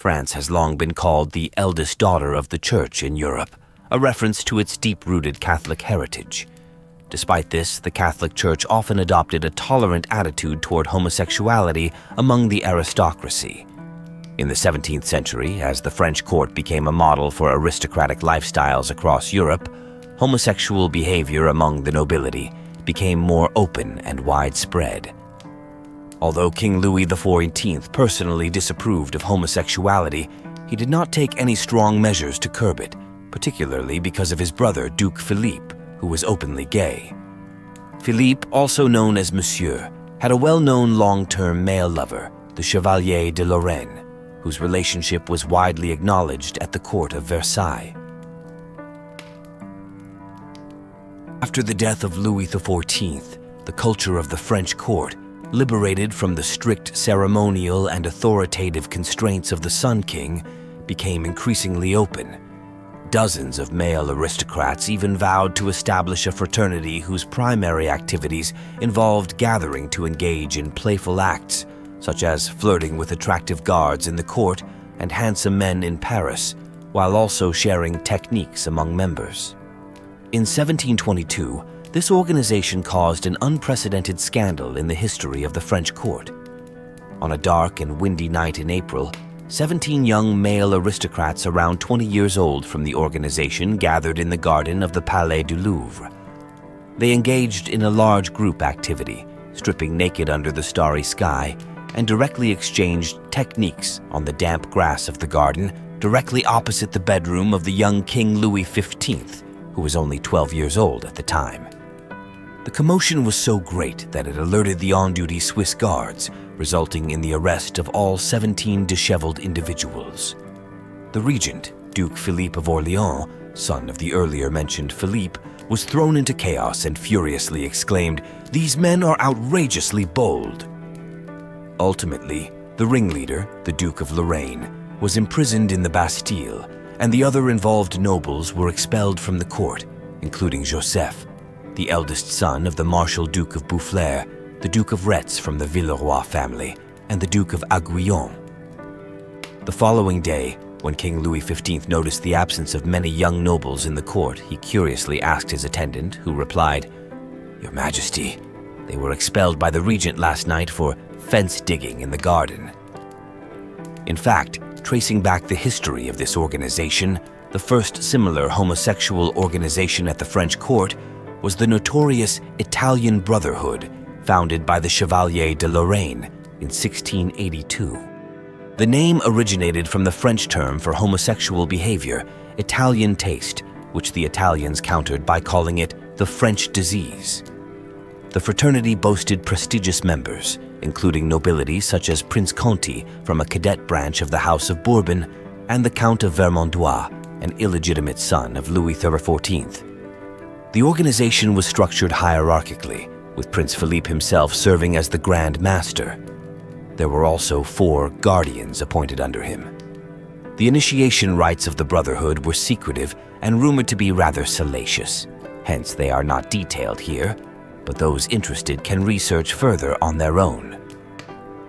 France has long been called the eldest daughter of the Church in Europe, a reference to its deep-rooted Catholic heritage. Despite this, the Catholic Church often adopted a tolerant attitude toward homosexuality among the aristocracy. In the 17th century, as the French court became a model for aristocratic lifestyles across Europe, homosexual behavior among the nobility became more open and widespread. Although King Louis XIV personally disapproved of homosexuality, he did not take any strong measures to curb it, particularly because of his brother Duke Philippe, who was openly gay. Philippe, also known as Monsieur, had a well-known long-term male lover, the Chevalier de Lorraine, whose relationship was widely acknowledged at the court of Versailles. After the death of Louis XIV, the culture of the French court, liberated from the strict ceremonial and authoritative constraints of the Sun King, became increasingly open. Dozens of male aristocrats even vowed to establish a fraternity whose primary activities involved gathering to engage in playful acts, such as flirting with attractive guards in the court and handsome men in Paris, while also sharing techniques among members. In 1722, this organization caused an unprecedented scandal in the history of the French court. On a dark and windy night in April, 17 young male aristocrats around 20 years old from the organization gathered in the garden of the Palais du Louvre. They engaged in a large group activity, stripping naked under the starry sky, and directly exchanged techniques on the damp grass of the garden directly opposite the bedroom of the young King Louis XV, who was only 12 years old at the time. The commotion was so great that it alerted the on-duty Swiss guards, resulting in the arrest of all 17 disheveled individuals. The regent, Duke Philippe of Orléans, son of the earlier mentioned Philippe, was thrown into chaos and furiously exclaimed, "These men are outrageously bold." Ultimately, the ringleader, the Duke of Lorraine, was imprisoned in the Bastille, and the other involved nobles were expelled from the court, including Joseph, the eldest son of the Marshal Duke of Boufflers, the Duke of Retz from the Villeroy family, and the Duke of Aiguillon. The following day, when King Louis XV noticed the absence of many young nobles in the court, he curiously asked his attendant, who replied, "Your Majesty, they were expelled by the regent last night for fence digging in the garden." In fact, tracing back the history of this organization, the first similar homosexual organization at the French court was the notorious Italian Brotherhood, founded by the Chevalier de Lorraine in 1682. The name originated from the French term for homosexual behavior, Italian taste, which the Italians countered by calling it the French disease. The fraternity boasted prestigious members, including nobility such as Prince Conti from a cadet branch of the House of Bourbon and the Count of Vermandois, an illegitimate son of Louis XIV. The organization was structured hierarchically, with Prince Philippe himself serving as the Grand Master. There were also 4 guardians appointed under him. The initiation rites of the Brotherhood were secretive and rumored to be rather salacious. Hence, they are not detailed here, but those interested can research further on their own.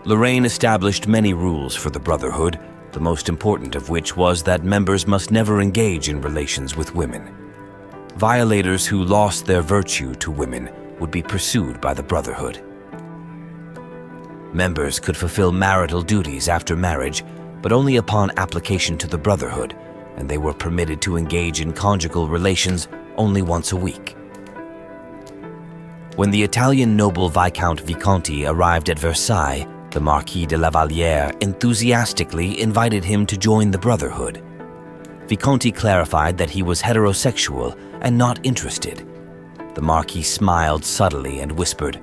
Lorraine established many rules for the Brotherhood, the most important of which was that members must never engage in relations with women. Violators who lost their virtue to women would be pursued by the Brotherhood. Members could fulfill marital duties after marriage, but only upon application to the Brotherhood, and they were permitted to engage in conjugal relations only once a week. When the Italian noble Viscount Visconti arrived at Versailles, the Marquis de la Vallière enthusiastically invited him to join the Brotherhood. Visconti clarified that he was heterosexual and not interested. The Marquis smiled subtly and whispered,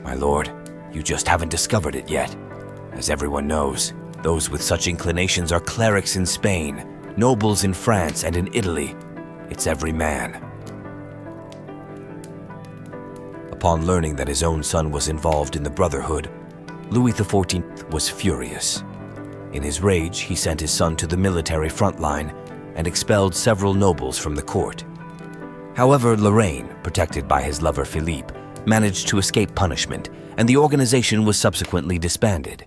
"My lord, you just haven't discovered it yet. As everyone knows, those with such inclinations are clerics in Spain, nobles in France and in Italy. It's every man." Upon learning that his own son was involved in the Brotherhood, Louis XIV was furious. In his rage, he sent his son to the military front line and expelled several nobles from the court. However, Lorraine, protected by his lover Philippe, managed to escape punishment, and the organization was subsequently disbanded.